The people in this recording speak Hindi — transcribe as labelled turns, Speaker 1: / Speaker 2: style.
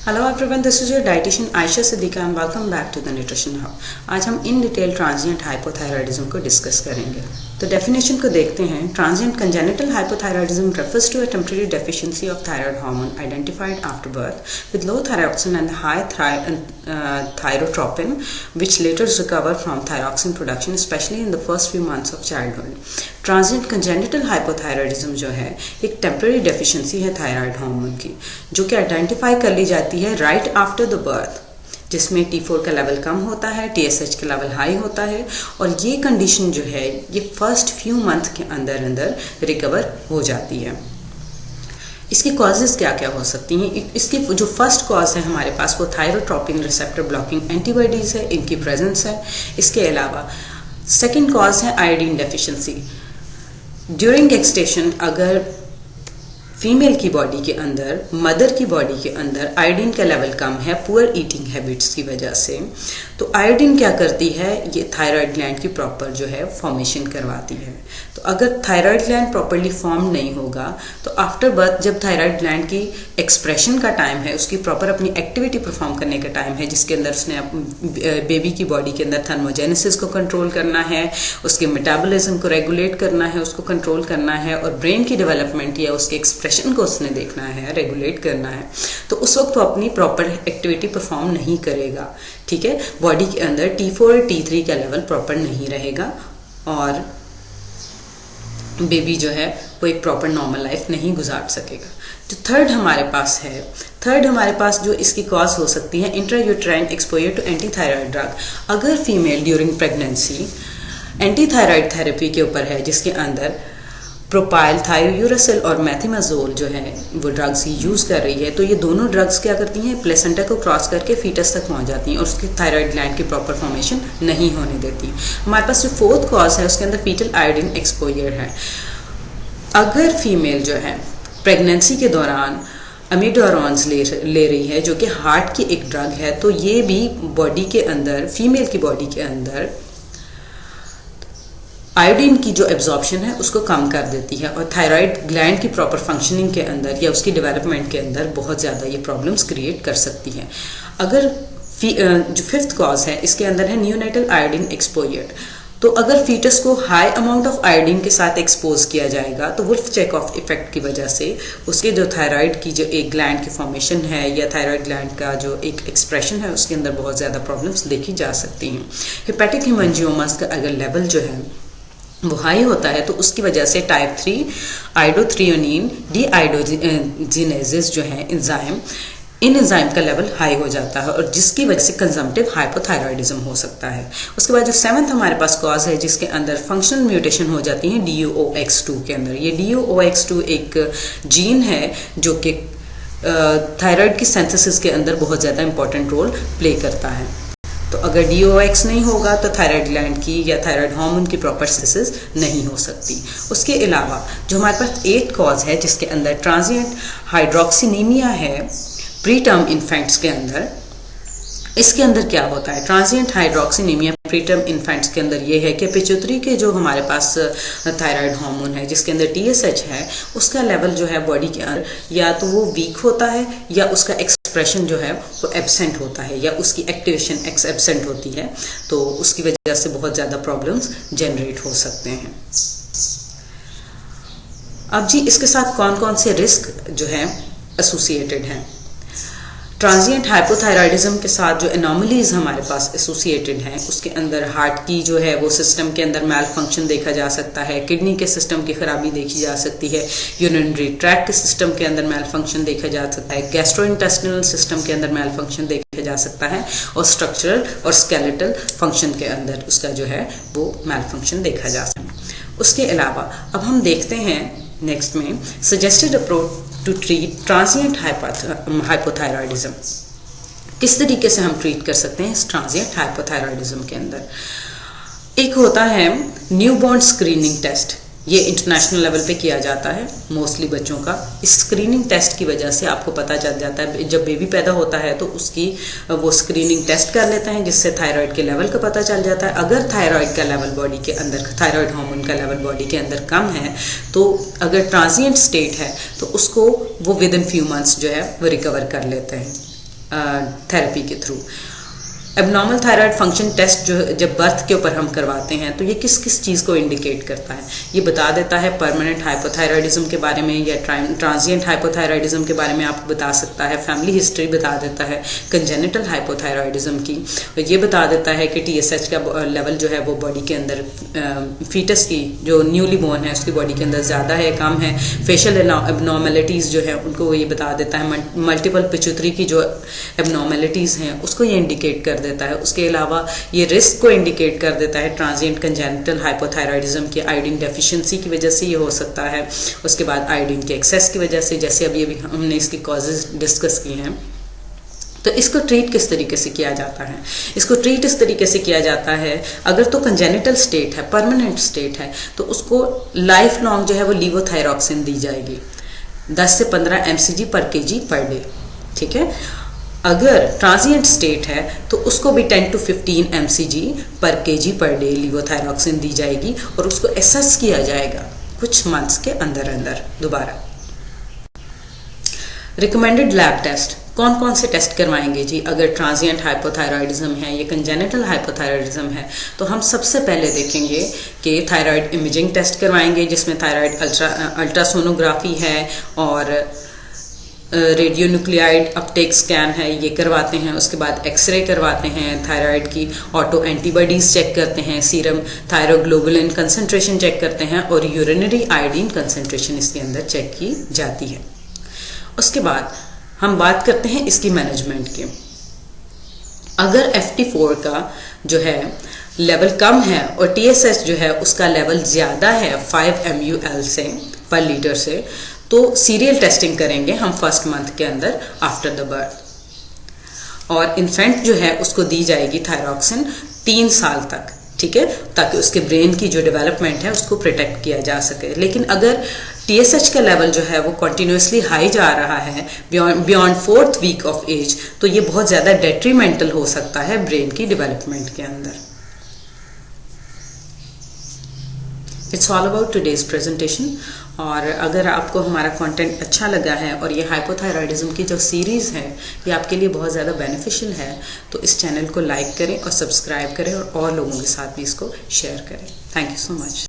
Speaker 1: Hello everyone, this is your dietitian Ayesha Siddiqa and welcome back to the nutrition hub. आज हम इन डिटेल ट्रांजिएंट हाइपोथायराइडिज्म को डिस्कस करेंगे। तो डेफिनेशन को देखते हैं। Transient congenital hypothyroidism refers to a temporary deficiency of thyroid hormone identified after birth with low thyroxine and high thyrotropin, which later recover from thyroxine production, especially in the first few months of childhood. Transient congenital hypothyroidism जो है एक टेम्पररी डेफिशिएंसी है थायराइड हार्मोन की, जो कि आइडेंटिफाई कर ली जाती है राइट आफ्टर द बर्थ, जिसमें T4 का लेवल कम होता है, TSH का लेवल हाई होता है, और ये कंडीशन जो है ये फर्स्ट फ्यू मंथ के अंदर अंदर रिकवर हो जाती है। इसकी कॉजेज क्या क्या हो सकती हैं? इसकी जो फर्स्ट कॉज है हमारे पास वो थायरोट्रोपिन रिसेप्टर ब्लॉकिंग एंटीबॉडीज है, इनकी प्रेजेंस है। इसके अलावा सेकेंड कॉज है आयोडीन डेफिशिएंसी। ड्यूरिंग गेस्टेशन अगर फीमेल की बॉडी के अंदर, मदर की बॉडी के अंदर आयोडीन का लेवल कम है पुअर ईटिंग हैबिट्स की वजह से, तो आयोडीन क्या करती है, ये थायराइड ग्लैंड की प्रॉपर जो है फॉर्मेशन करवाती है। तो अगर थायराइड ग्लैंड प्रॉपरली फॉर्म नहीं होगा तो आफ्टर बर्थ जब थायराइड ग्लैंड की एक्सप्रेशन का टाइम है, उसकी प्रॉपर अपनी एक्टिविटी परफॉर्म करने का टाइम है, जिसके अंदर उसने बेबी की बॉडी के अंदर थर्मोजेनेसिस को कंट्रोल करना है, उसके मेटाबॉलिज्म को रेगुलेट करना है, उसको कंट्रोल करना है, और ब्रेन की डेवलपमेंट या उसके एक्सप्रेशन को उसने देखना है, रेगुलेट करना है, तो उस वक्त वो अपनी प्रॉपर एक्टिविटी परफॉर्म नहीं करेगा। ठीक है, बॉडी के अंदर T4 T3 का लेवल प्रॉपर नहीं रहेगा और बेबी जो है वो एक प्रॉपर नॉर्मल लाइफ नहीं गुजार सकेगा। जो थर्ड हमारे पास जो इसकी कॉज हो सकती है intrauterine exposure to anti thyroid drug. अगर female during pregnancy anti thyroid therapy के ऊपर है, जिसके अंदर प्रोपाइल, थायोयूरासिल और मेथिमाजोल जो है वो ड्रग्स यूज़ कर रही है, तो ये दोनों ड्रग्स क्या करती हैं, प्लेसेंटा को क्रॉस करके फीटस तक पहुंच जाती हैं और उसकी थायराइड ग्लैंड की प्रॉपर फॉर्मेशन नहीं होने देती। हमारे पास जो फोर्थ कॉज है उसके अंदर फीटल आयोडीन एक्सपोजर है। अगर फीमेल जो है प्रेगनेंसी के दौरान अमीडोरॉन्स ले रही है, जो कि हार्ट की एक ड्रग है, तो ये भी बॉडी के अंदर, फीमेल की बॉडी के अंदर आयोडीन की जो एब्जॉर्प्शन है उसको कम कर देती है और थायराइड ग्लैंड की प्रॉपर फंक्शनिंग के अंदर या उसकी डेवलपमेंट के अंदर बहुत ज़्यादा ये प्रॉब्लम्स क्रिएट कर सकती है। अगर जो फिफ्थ कॉज है इसके अंदर है न्यूनेटल आयोडीन एक्सपोजर। तो अगर फीटस को हाई अमाउंट ऑफ आयोडीन के साथ एक्सपोज किया जाएगा तो वुल्फ चेकऑफ इफेक्ट की वजह से उसके जो थायराइड की जो एक ग्लैंड की फॉर्मेशन है या थायराइड ग्लैंड का जो एक एक्सप्रेशन है उसके अंदर बहुत ज़्यादा प्रॉब्लम्स देखी जा सकती हैं। हेपेटिक हेमांजियोमास का अगर लेवल जो है वो हाई होता है तो उसकी वजह से टाइप 3 आइडोथ्रियोनिन डीआइडोजिनेसिस जो है एंजाइम, इन एंजाइम का लेवल हाई हो जाता है और जिसकी वजह से कंजम्पटिव हाइपोथायराइडिज्म हो सकता है। उसके बाद जो सेवंथ हमारे पास कॉज है जिसके अंदर फंक्शनल म्यूटेशन हो जाती है DOOX2 के अंदर। ये DOOX2 एक जीन है जो कि थायराइड की सिंथेसिस के अंदर बहुत ज़्यादा इंपॉर्टेंट रोल प्ले करता है। तो अगर DOX नहीं होगा तो थायराइड ग्लैंड की या थायराइड हार्मोन की प्रॉपर सिंथेसिस नहीं हो सकती। उसके अलावा जो हमारे पास 8th कॉज है जिसके अंदर ट्रांजिएंट हाइड्रोक्सिनीमिया है प्री टर्म इन्फेंट्स के अंदर। इसके अंदर क्या होता है, ट्रांजिएंट हाइड्रोक्सिनीमिया प्री टर्म इन्फेंट्स के अंदर ये है कि पिट्यूटरी के जो हमारे पास थायराइड हार्मोन है जिसके अंदर TSH है, उसका लेवल जो है बॉडी के अंदर या तो वो वीक होता है या उसका एक्सप्रेशन जो है वो एब्सेंट होता है या उसकी एक्टिवेशन एब्सेंट होती है, तो उसकी वजह से बहुत ज़्यादा प्रॉब्लम्स जनरेट हो सकते हैं। अब जी इसके साथ कौन कौन से रिस्क जो है एसोसिएटेड हैं। ट्रांजिएंट हाइपोथायराइडिज्म के साथ जो एनॉमलीज हमारे पास एसोसिएटेड हैं उसके अंदर हार्ट की जो है वो सिस्टम के अंदर मैल फंक्शन देखा जा सकता है, किडनी के सिस्टम की खराबी देखी जा सकती है, यूरिनरी ट्रैक्ट के सिस्टम के अंदर मैल फंक्शन देखा जा सकता है, गैस्ट्रोइंटेस्टिनल सिस्टम के अंदर मैल फंक्शन देखा जा सकता है, और स्ट्रक्चरल और स्केलेटल फंक्शन के अंदर उसका जो है वो मैल फंक्शन देखा जा सकता है। उसके अलावा अब हम देखते हैं नेक्स्ट में suggested approach to treat transient hypothyroidism. किस तरीके से हम ट्रीट कर सकते हैं इस ट्रांजिएंट हाइपोथायराइडिज्म के अंदर। एक होता है न्यूबॉर्न स्क्रीनिंग टेस्ट, ये इंटरनेशनल लेवल पे किया जाता है मोस्टली बच्चों का। इस स्क्रीनिंग टेस्ट की वजह से आपको पता चल जाता है, जब बेबी पैदा होता है तो उसकी वो स्क्रीनिंग टेस्ट कर लेते हैं जिससे थायराइड के लेवल का पता चल जाता है। अगर थायराइड का लेवल बॉडी के अंदर, थायराइड हार्मोन का लेवल बॉडी के अंदर कम है तो अगर ट्रांजिएंट स्टेट है तो उसको वो विद इन फ्यू मंथ्स जो है वो रिकवर कर लेते हैं। थेरेपी के through. Abnormal thyroid function test जो जब बर्थ के ऊपर हम करवाते हैं तो ये किस किस चीज़ को इंडिकेट करता है, ये बता देता है परमानेंट हाइपोथायराइडिज्म के बारे में या ट्रांजिएंट हाइपोथायराइडिज्म के बारे में आपको बता सकता है, फैमिली हिस्ट्री बता देता है कंजेनिटल हाइपोथायराइडिज्म की, और ये बता देता है कि TSH का लेवल जो है वो बॉडी के अंदर फीटस की जो न्यूली बोर्न है उसकी बॉडी के अंदर ज़्यादा है कम है, फेशियल एबनॉर्मेलिटीज़ जो है उनको ये बता देता है, मल्टीपल पिट्यूटरी की जो एबनॉर्मेलिटीज़ हैं उसको ये इंडिकेट कर देता है। उसके अलावा ये रिस्क को इंडिकेट कर देता है ट्रांजिएंट कंजेनिटल हाइपोथायराइडिज्म की, आयोडीन डेफिशिएंसी की वजह से ये हो सकता है, उसके बाद आयोडीन के एक्सेस की वजह से, जैसे अभी हमने इसकी कॉजेज डिस्कस की हैं। तो इसको ट्रीट किस तरीके से किया जाता है, इसको ट्रीट इस तरीके से किया जाता है, अगर तो कंजेनिटल स्टेट है, परमानेंट स्टेट है, तो उसको लाइफ लॉन्ग जो है वो लीवोथायरॉक्सिन दी जाएगी 10 से 15 mcg पर kg पर डे, ठीक है। अगर ट्रांजिएंट स्टेट है तो उसको भी 10 to 15 mcg पर kg पर डे लीवोथायरॉक्सिन दी जाएगी और उसको एसेस किया जाएगा कुछ मंथ्स के अंदर अंदर दोबारा। रिकमेंडेड लैब टेस्ट कौन कौन से टेस्ट करवाएंगे जी अगर ट्रांजिएंट हाइपोथायराइडिज्म है या कंजेनिटल हाइपोथायराइडिज्म है, तो हम सबसे पहले देखेंगे कि थायराइड इमेजिंग टेस्ट करवाएंगे जिसमें थायराइड अल्ट्रासोनोग्राफी है और रेडियो न्यूक्लियाइड अपटेक स्कैन है, ये करवाते हैं। उसके बाद एक्सरे करवाते हैं, थायराइड की ऑटो एंटीबॉडीज चेक करते हैं, सीरम थायरोग्लोबुलिन कंसंट्रेशन चेक करते हैं और यूरिनरी आयोडीन कंसंट्रेशन इसके अंदर चेक की जाती है। उसके बाद हम बात करते हैं इसकी मैनेजमेंट की। अगर FT4 का जो है लेवल कम है और TSH जो है उसका लेवल ज़्यादा है 5 mul से पर लीटर से, तो सीरियल टेस्टिंग करेंगे हम फर्स्ट मंथ के अंदर आफ्टर द बर्थ, और इन्फेंट जो है उसको दी जाएगी थायरॉक्सिन 3 साल तक, ठीक है, ताकि उसके ब्रेन की जो डेवलपमेंट है उसको प्रोटेक्ट किया जा सके। लेकिन अगर TSH का लेवल जो है वो कंटिन्यूसली हाई जा रहा है beyond 4th week of as, तो ये बहुत ज़्यादा डेट्रीमेंटल हो सकता है ब्रेन की डेवलपमेंट के अंदर। It's all about today's presentation. और अगर आपको हमारा कंटेंट अच्छा लगा है और ये हाइपोथायराइडिज्म की जो सीरीज़ है ये आपके लिए बहुत ज़्यादा बेनिफिशियल है, तो इस चैनल को लाइक करें और सब्सक्राइब करें और लोगों के साथ भी इसको शेयर करें। Thank you so much.